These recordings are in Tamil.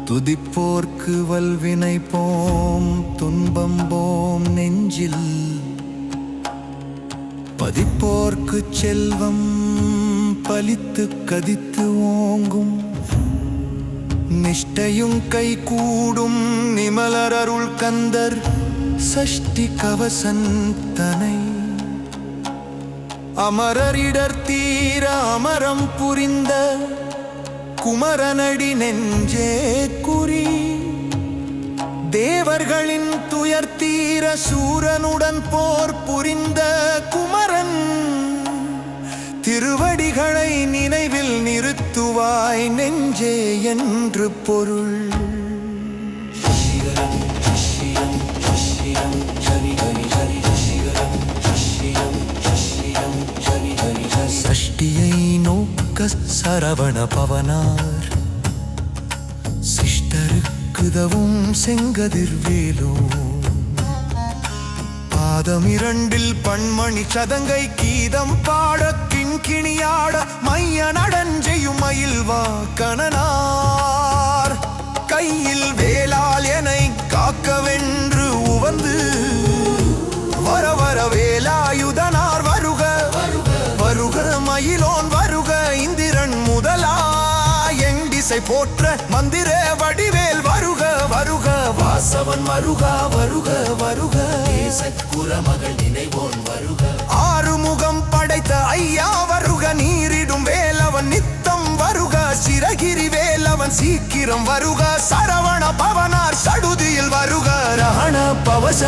துதிப்போர்க்கு வல்வினை போம் துன்பம் போம் நெஞ்சில் பதிப்போர்க்கு செல்வம் பலித்து கதித்து ஓங்கும் நிஷ்டையும் கை கூடும் நிமலர் அருள் கந்தர் சஷ்டி கவசந்தனை அமரரிடர் தீர அமரம் புரிந்த குமரனடி நெஞ்சே குறி தேவர்களின் துயர் தீர சூரனுடன் போர் புரிந்த குமரன் திருவடிகளை நினைவில் நிறுத்துவாய் நெஞ்சே என்று பொருள். சஷ்டியை நோக்க சரவண பவனார் சிஷ்டருக்குதவும் செங்கதிர்வேலோ பாதம் இரண்டில் பண்மணி சதங்கை கீதம் பாட கிண்கிணியாட மைய நடஞ்செய்யும் மயில்வா கணனார் கையில் வேலால் என்னை காக்கவென்று உவந்து வர வர வேலாயுதனார் வருக வருக மயிலோன் வருக இந்திரன் முதலா எண்டிசை போற்ற மந்திர வடிவேல் வருக வருக வாசவன் மருகா வருக வருக குலமகள் நினைவோன் வருக ஆறுமுகம் படைத்த ஐயா வருக நீரிடும் வேலவன் நித்தம் வருக சிரகிரி வேலவன் சீக்கிரம் வருக சரவண பவனார் சடுதியில் வருக ரஹண பவச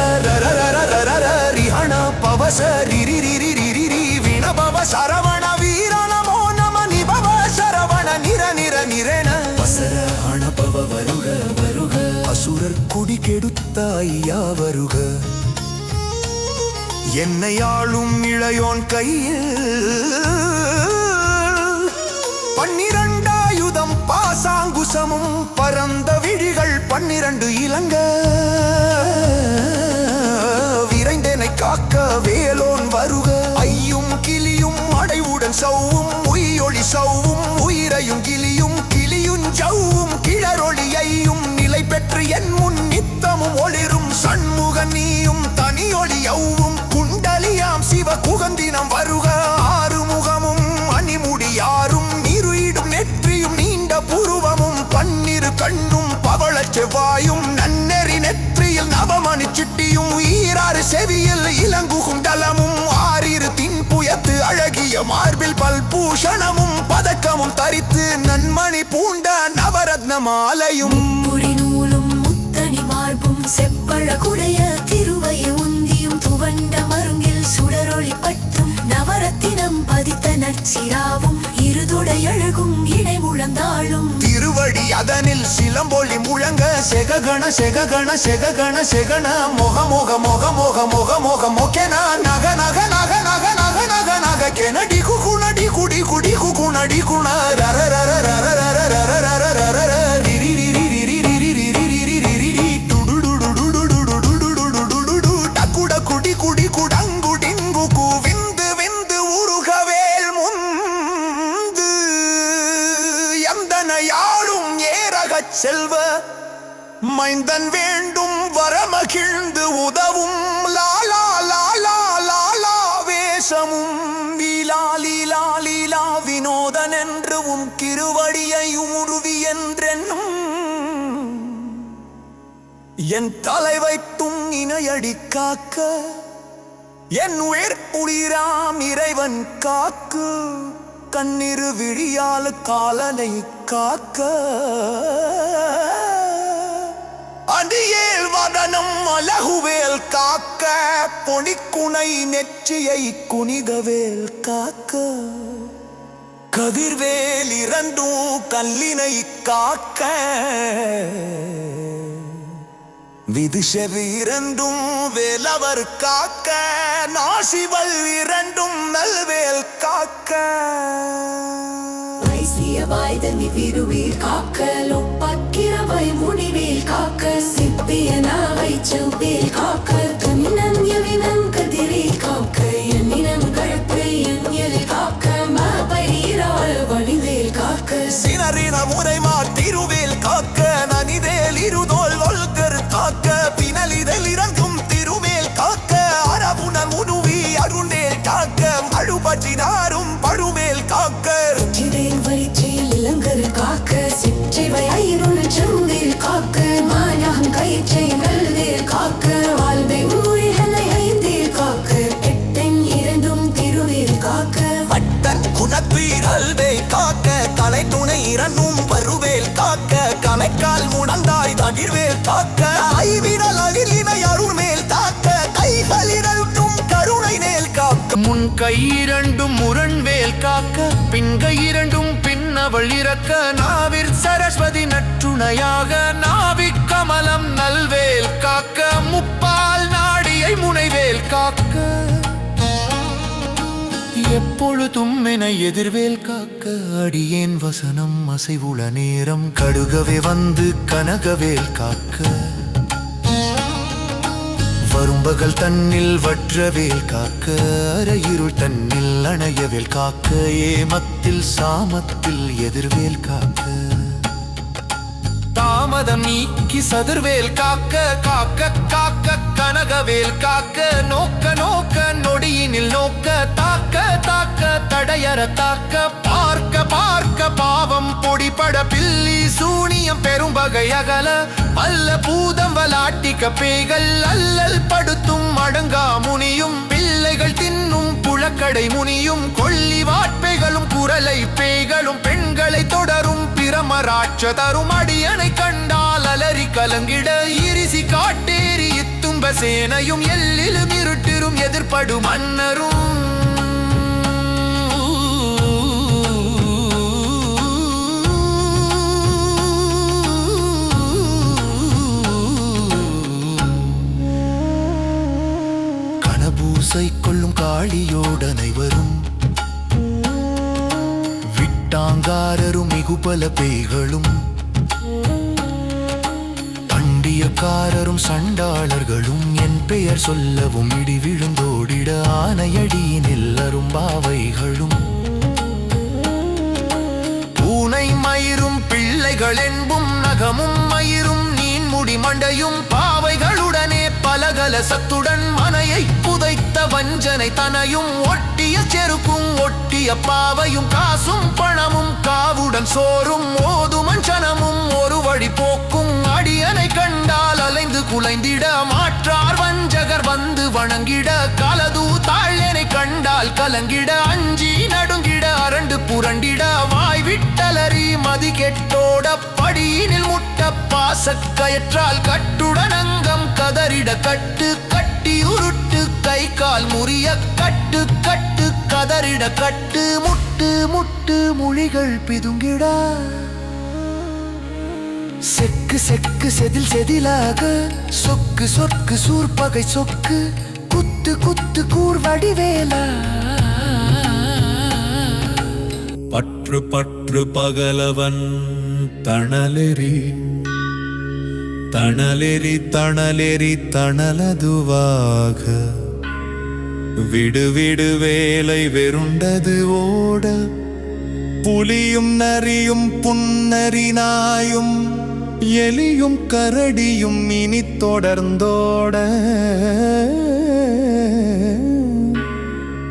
ரிஹண பவச ரிரிரிரிரிரி வினபவ சரவண வீர நமோ நம நிபவ சரவண நிர நிர நிரண வசர அணபவ வருக வருக அசுரர் கொடி கெடுத்த ஐயா வருக என்னை ஆளும் இளையோன் கையில் 12 ஆயுதம் பாசாங்குசமும் பரந்த விழிகள் 12 இலங்க விரைந்தனை காக்க வேலோன் வருக ஐயும் கிளியும் அடைவுடன் சவ்வும் உயிரொளி சவ்வும் உயிரையும் கிளியும் கிளியும் ஜவ்வும் கிளரொளியையும் நிலை பெற்று என் முன் நித்தமும் ஒளிரும் சண்முக நீயும் தனியொளி யவ்வும் குண்டலியாம் சிவ குகந்தினம் வருக ஆறுமுகமும் அணிமுடியாரும் இருயிடும் நெற்றியும் நீண்ட புருவமும் 12 கண்ணும் பவள செவ்வாயும் நன்னெறி நெற்றியில் நவமணி சிட்டியும் ஈராறு செவியில் இளங்குகும் தலமும் 6 தின்புயத்து அழகிய மார்பில் பல்பூஷணமும் பதக்கமும் தரித்து நன்மணி பூண்ட நவரத்ன மாலையும் நூலும் முத்தணி மார்பும் செப்பழ குடைய திருவையை உந்தியும் துவண்ட மருங்கில் சுடரொளி பட்டும் நவரத்தினம் பதித்த நற்சிராவும் இருதொடை அழகும் இடை முழந்தாளும் திருவடி அதனில் சிலம்பொலி முழங்க செககண செககண செககண செகண மொக மொக மொக மொக மொக மொக மொகென நக நக நக நக நக நக நக கெனடி குகுணடி குடி குடி குகுணடி குண ரர ரர ரர ரர ரர ரர ரர ரர ரிரி ரிரி ரிரி ரிரி ரிரி ரிரி ரிரி டுடுடுடுடுடுடுடுடுடுடுடுடுடு டக்குட குடி குடி குடங்குடிங்கு குவிந்து விந்து உருகவேல் முந்து எந்தனையாளும் ஏரகச் செல்வ மைந்தன் வேண்டும் வரமகிழ்ந்து உதவும் லாலா லாலா லாலா வேஷமும் லீலா லீலா லீலா வினோதன் என்று உன் திருவடியை உருவி என்றென்னும் என் தலை வைத்தும் இணையடி காக்க என் உயிர் உயிராம் இறைவன் காக்கு கண்ணிரு விழியால் காலனை காக்க அடியேல் வதனம் அழகுவேல் காக்க பொடிக்குனை நெற்றியை குனிகவேல் காக்க கதிர்வேல் இரண்டும் கல்லினை காக்க விதுஷர் இரண்டும் வேலவர் காக்க நாசிவல் இரண்டும் நல்வேல் காக்க வாய்தனி விருவீர் காக்க லொப்பக்கிரவை முடிவேல் காக்க சிப்பியனாவை காக்க நனிதேல் இருதோல் ஒல்கர் காக்க பினலிதல் இறங்கும் திருமேல் காக்க அரவுணர் முனுவி அருணேல் காக்க அழுபற்றினாரும் பழுமேல் காக்க சிறையில் வரிச்சையில் இளங்கரு காக்க சிற்றைவை ஐருள் செந்தில் காக்க மாயம் கயிற்றை நல்லேல் காக்க வாழ்வை ஊழிகளை ஐந்தில் காக்க எட்டன் இரண்டும் திருவேல் காக்க வட்டன் குணப்பீரல்வே காக்க தலை துணை இரண்டும் வருவேல் காக்க கணைக்கால் முடந்தாய் தகிர்வேல் காக்க ஐவிரல் அகிலினை அருள்மேல் காக்க கைகளிரண்டும் கருணை நேல் காக்க முன் கை இரண்டும் முரண்வேல் காக்க பின் கை இரண்டும் பின்னவள் இறக்க நாவிற் சரஸ்வதி நற்றுணையாக நாவிக் கமலம் நல்வேல் காக்க முப்பால் நாடியை முனைவேல் காக்க எப்பொழுதும் என எதிர்வேல் காக்க அடியேன் வசனம் அசைவுள நேரம் கடுகவே வந்து கனகவேல் காக்க வரும்பகல் தன்னில் வற்றவேல் காக்க அரையிருள் தன்னில் அணையவேல் காக்க ஏமத்தில் சாமத்தில் எதிர்வேல் காக்க தாமதம் நீக்கி சதுர்வேல் காக்க காக்க காக்க கனகவேல் காக்க நோக்க நோக்க நொடியினில் நோக்க தாக்க தாக்க தடையற தாக்க பார்க்க பார்க்க பாவம் பொடிபட பில்லி சூனியம் பெரும்பகை அகல வல்ல பூதம் வலாட்டிக்க பேய்கள் அல்லல் படுத்தும் அடங்கா முனியும் பிள்ளைகள் தின்னும் புழக்கடை முனியும் கொல்லி வாட்பைகளும் குரலை பேய்களும் பெண்களை தொடரும் பிரமராட்ச தரும் அடியனை கண்டால் அலறி கலங்கிட இரிசி காட்டேறி இத்தும்ப சேனையும் எல்லிலும் இருட்டிரும் எதிர்படும் மன்னரும் கணபூசை கொள்ளும் காளியோடனை வரும் விட்டாங்காரரும் மிகுபல பேய்களும் பண்டியக்காரரும் சண்டாளர்களும் என் பெயர் சொல்லவும் இடி விழுந்தோடிட ஆனையடியினில் அரும்பாவைகளும் பூனை மயிரும் பிள்ளைகள் என்பும் நகமும் மயிரும் நீன்முடி மண்டையும் பாவைகளுடனே பலகல சத்துடன் மனையை புதைத்த வஞ்சனை தனையும் ஒட்டிய செருக்கும் ஒட்டிய பாவையும் காசும் பணமும் காவுடன் சோறும் ஓதுமஞ்சனமும் ஒரு வழி போக்கும் அடியனை கண்டால் அலைந்து குலைந்திட மாற்றார் வஞ்சகர் வந்து வணங்கிட கலது தாழனை கண்டால் கலங்கிட அஞ்சி நடுங்கிட அரண்டு புரண்டிட வாய் விட்டலறி மதி கெட்டோட படியினில் முட்ட பாசக்கயற்றால் கட்டுடன் அங்கம் கதறிட கட்டு கட்டி உருட்டு கை கால் முறிய கட்டு கட்டு கதறிட கட்டு முட்டு முட்டு மொழிகள் பிதுங்கிட செக்கு செக்கு செதில் செதிலாக சொக்கு சொக்கு சூர்பகை சொக்கு குத்து குத்து கூர்வடிவேலா பற்று பற்று பகலவன் தணலெறி தணலெறி தணலெறி தணலதுவாக விடு விடு வேலை வெருண்டது ஓட புலியும் நரியும் புன்னரி நாயும் எலியும் கரடியும் இனி தொடர்ந்தோட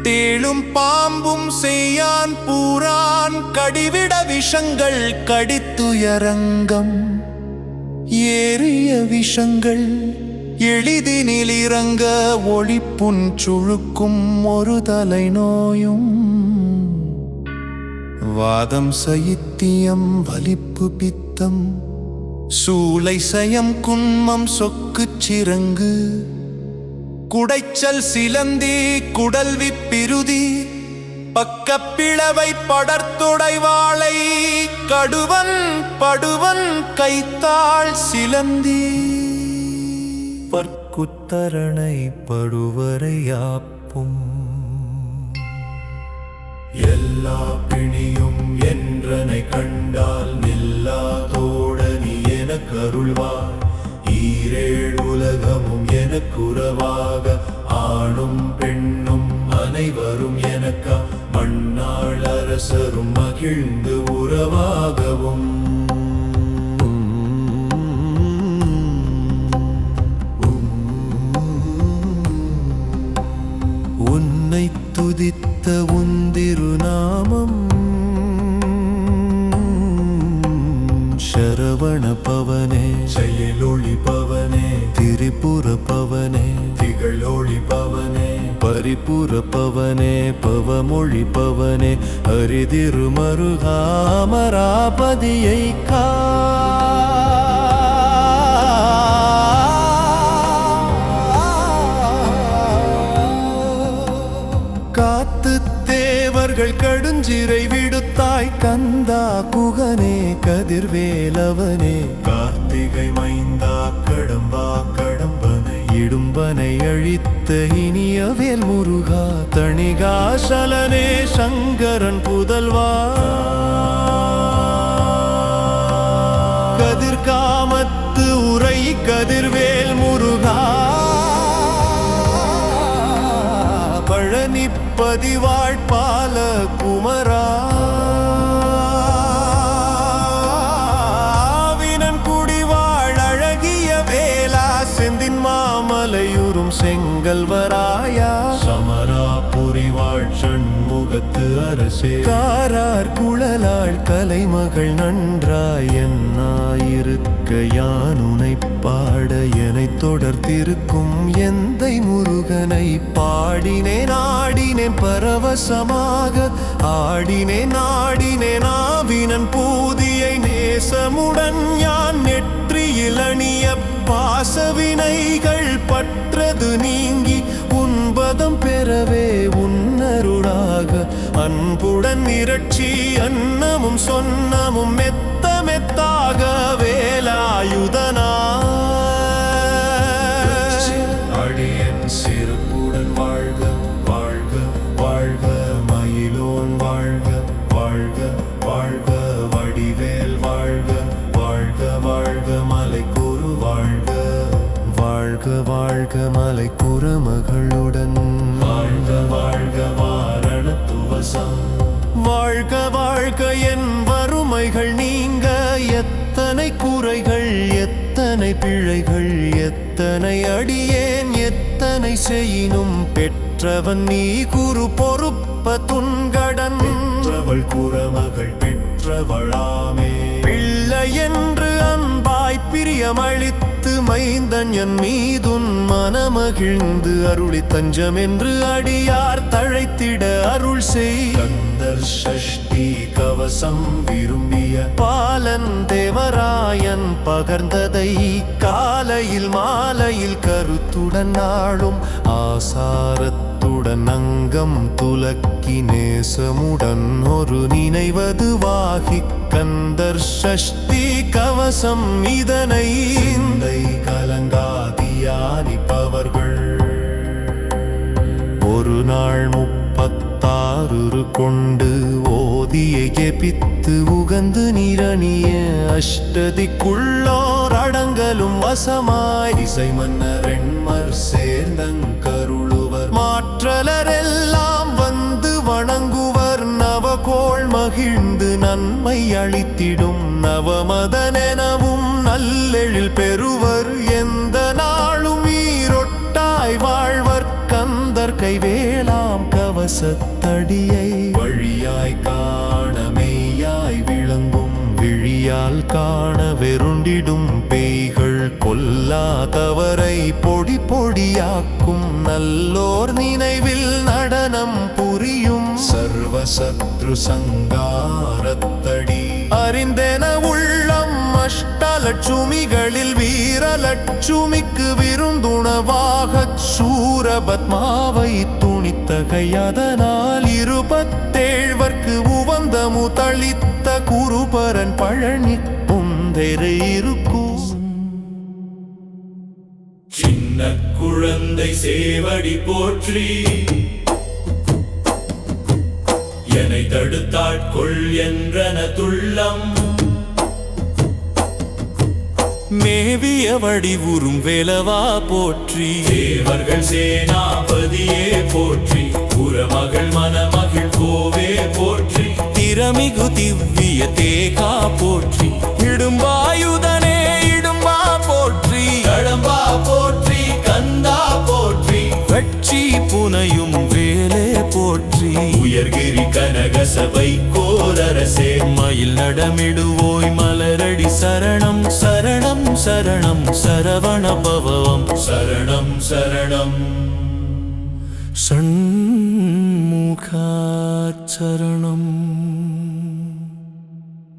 தேளும் பாம்பும் செய்யான் பூரான் கடிவிட விஷங்கள் கடித்துயரங்கம் ஏறிய விஷங்கள் எளிதினில் இறங்க ஒளிப்புன் சுழுக்கும் ஒரு தலை நோயும் வாதம் சைத்தியம் வலிப்பு பித்தம் சூலை சயம் குன்மம் சொக்குச் சிறங்கு குடைச்சல் சிலந்தி குடல்வி பிருதி பக்கப்பிளவை படர்த்துடை வாளை கடுவன் படுவன் கைத்தாள் சிலந்தி பற்குத்தரணை படுவரையாப்பும் எல்லா பிணியும் என்றனை கண்டால் நில்லா தோழனி எனக்கு அருள்வார் ஈரேழ் உலகமும் எனக்குறவாக ஆணும் பெண்ணும் அனைவரும் எனக்கா மண்ணாள் அரசரும் மகிழ்ந்து உறவாகவும் பவனே செயலொளி பவனே திரிபுர பவனே திகழொளி பவனே பரிபுர பவனே பவமொழி பவனே அரிதிருமருகா அமராபதியை காத்து தேவர்கள் கடுஞ்சிறை விடுத்தாய் கந்தா குகனே கதிர்வேலவனே கார்த்திகை மைந்தா கடம்பா கடம்பனை இடும்பனை அழித்த இனிய வேல் முருகா தணிகாசலனே சங்கரன் புதல்வா கதிர்காமத்து உரை கதிர்வேல் முருகா பழனிப்பதிவாழ் பால குமரா வினன் குடிவாழ் அழகிய வேலா செந்தின் மாமலையுறும் செங்கல்வராயா சமரா புரிவாழ் சண்முகத்து அரசே காரார் குழலாள் கலைமகள் நன்றாய் என்னாயிருக்க யானுனை பாட எனை தொடர்ந்திருக்கும் எந்தை முருகனை பாடினேன் ஆடினேன் பரவசமாக ஆடினேன் ஆடினேன் ஆவினன் பூதியை நேசமுடன் யான் நெற்றியில் அணிய பாசவினைகள் பற்றது நீங்கி உன்பதம் பெறவே உன்னருளாக அன்புடன் இரட்சி அன்னமும் சொன்னமும் மெத்த மெத்தாக வேலாயுதனா அடியன் சிறப்புடன் வாழ்க வாழ்க வாழ்க மயிலோன் வாழ்க வாழ்க வாழ்க வடிவேல் வாழ்க வாழ்க வாழ்க மலைக்குரு வாழ்க வாழ்க வாழ்க மலைக்குரு மகளுடன் வாழ்க வாழ்க வாரணத்துவசம் வாழ்க வாழ்க என் வறுமைகள் நீங்க எத்தனை குறைகள் எத்தனை பிழைகள் எத்தனை அடியேன் எத்தனை செய்யினும் பெற்றவன் நீ குரு பொறுப்ப துன்கடன் பெற்றவள் குறமகள் பெற்றவளாமே பிள்ளை என்று அன்பாய் பிரியமளித்து மைந்தன் என் மீதுன் மனமகிழ்ந்து அருளி தஞ்சம் என்று அடியார் தழைத்திட அருள் செய் கந்தர் சஷ்டி கவசம் விரும்பிய பாலன் தேவராயன் பகர்ந்ததை காலையில் மாலையில் கருத்துடன் நாளும் ஆசாரத்துடன் அங்கம் துலக்கி நேசமுடன் ஒரு நினைவதுவாகி கந்தர் சஷ்டி கவசம் இதனை கலங்காதியானிப்பவர்கள் ஒரு நாள் 36 கொண்டு ஓதியை ஜெபித்து உகந்து நிரணிய அஷ்டதிக்குள்ளோர் அடங்கலும் வசமாய் இசை மன்னரெண்மர் சேர்ந்தங்கருளுவர் மாற்றலரெல்லாம் வந்து வணங்குவர் நவகோள் மகிழ்ந்து நன்மை அளித்திடும் நவமதனெனவும் நல்லெழில் பெறுவர் எந்த நாளும் ஈரொட்டாய் வாழ்வர் கந்தர் கைவேலாம் கவசத்தடியை வழியாய் காண மெய்யாய் விளங்கும் விழியால் காண வெருண்டிடும் பேய்கள் கொல்லாதவரை பொடி பொடியாக்கும் நல்லோர் நினைவில் நடனம் புரியும் சர்வசத்ரு சங்காரத்தடி அறிந்தென உள்ளம் அஷ்டலட்சுமிகளில் வீரலட்சுமிக்கு விருந்துணவாகச் சூரபத்மாவை துணித்தகையதனால் 27 உவந்த முதளித்த குருபரன் பழனி புந்தெரை இருக்கும் சின்ன குழந்தை சேவடி போற்றி என்னை தடுத்தாட்கொள் என்றன துள்ளம் மேவிய வடிவுறும் வேலவா போற்றி தேவர்கள் சேனாபதியே போற்றி புறமகள் மணமகள் கோவே போற்றி திறமிகு திவ்விய தேகா போற்றி இடும்பாயுதனே இடும்பா போற்றி கடம்பா போற்றி கந்தா போற்றி கட்சி புனையும் வேலே போற்றி உயர்கிரி கனக சபை கோரரசே மயில் நடமிடுவோய் மலரடி சரணம் சரணம் சரணம் சரவண பவம் சரணம் சரணம் ஷண்முகா சரணம்